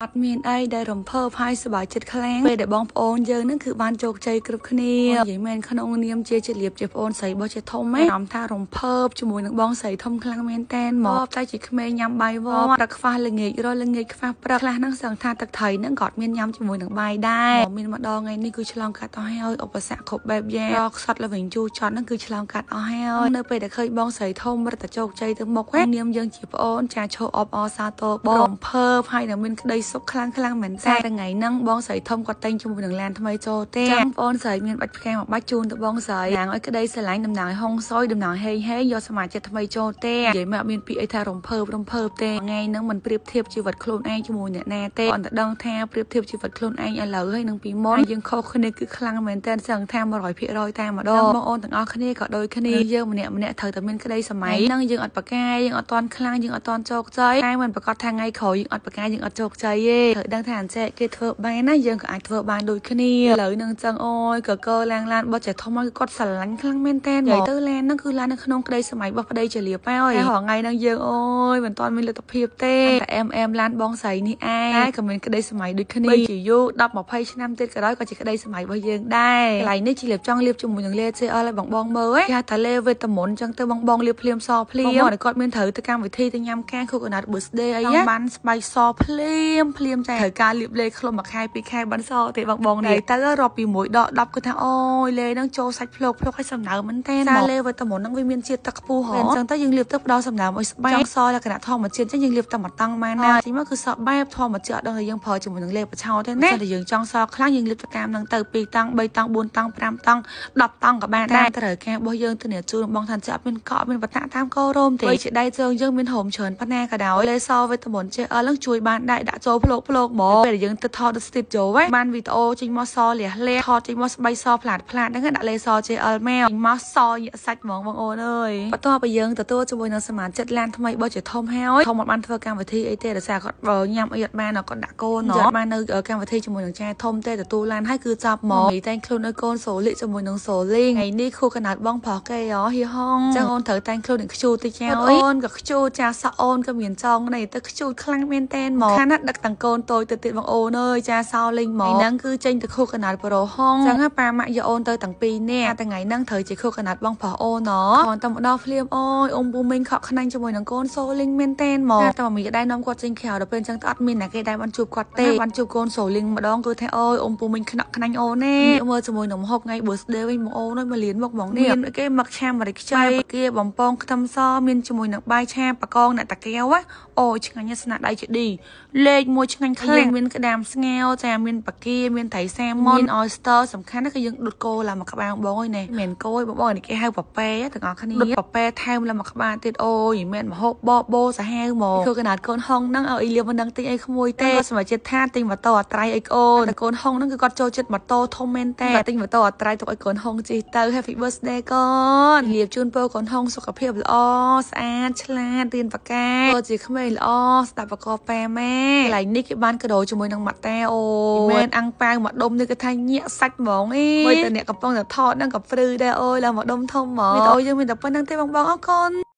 អត់មានអីដែលរំភើបហើយសប្បាយចិត្តខ្លាំងពេលដែលបងប្អូនយើងនឹងគឺបានជោគជ័យគ្រប់គ្នានិយាយមែនក្នុងនាមជាលៀបជាប្អូនស្រីរបស់ជាធំហ៎អារម្មណ៍ថារំភើបជាមួយនឹងបងស្រីធំខ្លាំងមែនតែនមកតែជាក្មេងញ៉ាំបាយវត្តទឹកខ្វះល្ងាចរល្ងាចខ្វះព្រឹកខ្លះហ្នឹងសឹងថាទឹកត្រីហ្នឹងក៏អត់មានញ៉ាំជាមួយនឹងបាយដែរមានម្ដងថ្ងៃនេះគឺឆ្លងកាត់អស់ហើយឧបសគ្គគ្រប់បែបយ៉ាងរកខ្សត់ល្វិញជូរចត់ហ្នឹងគឺឆ្លងកាត់អស់ហើយនៅពេលដែលឃើញបងស្រីធំរត់តែជោគជ័យទៅមុខនាមយើងជាប្អូនចាឈោអបអសាទរបងរំភើបហើយនឹងមានក្តីសុខខ្លាំងមែនតែថ្ងៃហ្នឹងបងស្រីធំគាត់តែងជាមួយនឹងឡានថ្មីចូលទេចឹងបងស្រីមានបាច់ផ្កាមួយបាច់ជូនទៅបងស្រីតំណាងឲ្យក្តីស្រឡាញ់តំណាងឲ្យហុងសុយតំណាងហេងយកសមាជិកថ្មីចូលទេនិយាយមកមានពាក្យអីថារំភើបទេថ្ងៃហ្នឹងមិនប្រៀបធៀបជីវិតខ្លួនឯងជាមួយអ្នកណាទេគាត់តែដឹងថាប្រៀបធៀបជីវិតខ្លួនឯងឥឡូវហើយនឹងពីមុនយើងខុសគ្នាគឺខ្លាំងមែនតែសឹងថា100%តែម្ដងបងអូនទាំងអស់គ្នាក៏ដូចគ្នាយើងម្នាក់ត្រូវតែមានក្តីសម័យហ្នឹងយើងអត់ប្រកាយយើងអត់តន់ខ្លាំងយើងអត់តន់ជោគជ័យតែមិនប្រកាសថាថ្ងៃក្រោយយើងអត់ប្រកាយយើងអត់ជោគជ័យទេត្រូវដឹងថាអញ្ចេះគេធ្វើបានណាយើងក៏អាចធ្វើបានដូចគ្នាឥឡូវនឹងចឹងអូយកកឡានបោះចេះធំមកគាត់ស្រឡាញ់ខ្លាំងមែនតែននិយាយទៅឡានហ្នឹងគឺឡាននៅក្នុងក្តីសម័យរបស់ប្តីជាលៀបហើយតែថ្ងៃហ្នឹងយើងអូយមិនទាន់មានលទ្ធភាពទេតែអែមឡានបងស្រីនេះឯងតែក៏មានក្តីសម័យដូចគ្នាជាយូរ10-20ឆ្នាំទៀតក៏ដោយក៏ជាក្តីសម័យរបស់យើងដែរកន្លែងនេះជាលៀបចង់លៀបជាមួយនឹងលេ CL ឲ្យបងមើលគេហៅថាលេវេតមុនចឹងទៅបងលៀបភ្លាមសភ្លាមគាត់មានត្រូវទៅកម្មវិធីទៅញ៉ាំការ Coconut Birthday អីបានស្បែកសភ្លាមចាត្រូវការលៀបលេខ្លួនមួយខែ2ខែបានសទេបងនេះទៅរាប់ពី1ដក10គឺថាអូយលេហ្នឹងចូលសាច់ភ្លុកឲ្យសំណើមែនទេសាលេវេតមុនហ្នឹងវាមានជាតិទឹកខ្ពស់ហ៎អញ្ចឹងទៅយើងលាបទៅផ្ដល់សំណើឲ្យស្បែកចង់សលក្ខណៈធម្មជាតិអញ្ចឹងយើងលាបតែមួយតង់បានណាទីមកគឺសបែបធម្មជាតិអត់ដឹងថាយើងប្រើជាមួយនឹងលេបបឆោតទេណាតែយើងចង់សខ្លាំងយើងលាបទៅតាមហ្នឹងទៅ2តង់3តង់4តង់5តង់10តង់ក៏បានដែរត្រូវការរបស់យើងទៅអ្នកជួលបងថាជាអត់មានកក់មានបតាតាមកោរោមទេជាដៃជើងយើងមានហូមច្រើនប៉ុណ្ណាក៏ដោយលេសវេតមុនចេះអលហ្នឹងជួយបានដែរដាក់ចូលភ្លុកមកពេលយើងទៅថតទៅស្ទីបចូលបានវីដេអូចេញមកសលះថតចេញមកស្បែកសផ្លាតហ្នឹងដាក់លេស JL មកចេញមកសញាក់សាច់ហ្មងបងអូនអើយបន្ទាប់ពីយើងទទួលជាមួយនឹងសមាជិកឡានថ្មីរបស់ជាធំហើយធំអត់បានធ្វើកម្មវិធីអីទេដោយសារគាត់ញ៉ាំអីអត់បានគាត់ដាក់កូនអត់បាននៅកម្មវិធីជាមួយនឹងចាធំទេទទួលឡានហើយគឺចាប់មកនិយាយតែខ្លួនឲ្យកូនសូលីជាមួយនឹងសូលីថ្ងៃនេះគូកណាត់បងប្រុសគេហីហងចឹងអូនត្រូវតែងខ្លួននឹងខ្ជូតតិចអូនក៏ខ្ជូតចាសក់អូនក៏មានចង់នេះទៅខ្ជូតខ្លាំងមែនតែនមកខាងណាត់ដឹកទាំងកូនតូចទៅទៀតបងអូនអើយចាសោលីងមកហ្នឹងគឺចេញទៅគូកណាត់ប្រូហងចឹងប៉ាម៉ាក់យកអូនទៅទាំងពីរនាក់តែថ្ងៃហ្នឹងត្រូវជាគូកណាត់បងប្រុសអូនគ្រាន់តែមកដល់ភ្លាមអូយអ៊ំពូមីងខកខ្នាញ់ជាមួយនឹងកូនសូលីងមែនតែនមកតែមីក៏ដែរនាំគាត់ចេញក្រៅដល់ពេលចឹងទៅអត់មានណាគេដែរបានជួបគាត់ទេបានជួបកូនសូលីងម្ដងគឺថាអូយអ៊ំពូមីងខ្នក់ខ្នាញ់អូនទេមើលជាមួយនឹងហូបថ្ងៃ birthday វិញមកអូនអើយមកលៀនមកហ្មងនេះគេមកឆាម្រេចខ្ចីគេបំពងខ្ទឹមសមានជាមួយនឹងបាយឆាបកងអ្នកតាកែវអូយឆ្ងាញ់ស្នាដៃជាឌីលេខមួយឆ្ងាញ់ខ្លាំងមានក្តាមស្ងោចាមានបកាមានត្រីសាម៉ុន oyster សំខាន់ណាស់គឺយើងដុតគោឡើងមកក្បាលបងអើយណែមិនគោយបងនេះគេហៅប៉ប៉ែទាំងអស់គ្នាដុតប៉ប៉ែថែមឡើងមកក្បាលទៀតអូយមិនមហូបបោសាហាវមកគឺកណាត់កូនហុងហ្នឹងឲ្យលៀបមិនដឹងទិញអីក្មួយទេគាត់សមាជិកថាទិញម៉ូតូអត្រៃអីអូនតែកូនហុងហ្នឹងគឺគាត់ចូលចិត្តម៉ូតូធំមែនតែទិញម៉ូតូអត្រៃទុកឲ្យកូនហុងជិះទៅ Happy birthday កូនលៀបជូនពរកូនហុងសុខភាពល្អស្អាតឆ្លាតរៀនបកាជាក្មេងល្អស្ដាប់បកប៉ែម៉ែកន្លែងនេះគេបានកដោជាមួយនឹងម៉ាតាអូមែនអាំងប៉ាវមកដុំនេះគេថាញាក់សាច់ហ្មងអីមើលតែអ្នកកំពុងតែថតហ្នឹងក៏ព្រឺដែរអូយឡើងមកដុំធំហ្មងវីដេអូយើងមានតែប៉ុណ្្នឹងទេបងអរគុណ